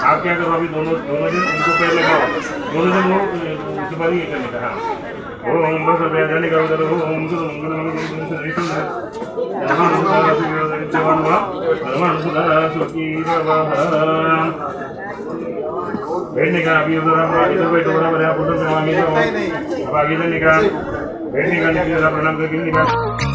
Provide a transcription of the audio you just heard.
आप क्या करो अभी दोनों दोनों जन उनको पैर लगाओ दोनों जन वो सुपारी ये करने का हाँ ओम बस जाने का उधर ओम बैठने का अभी उधर हम इधर बैठो बराबर है आप उधर से आगे जाओ अब आगे जाने का बैठने का प्रणाम करके निकाल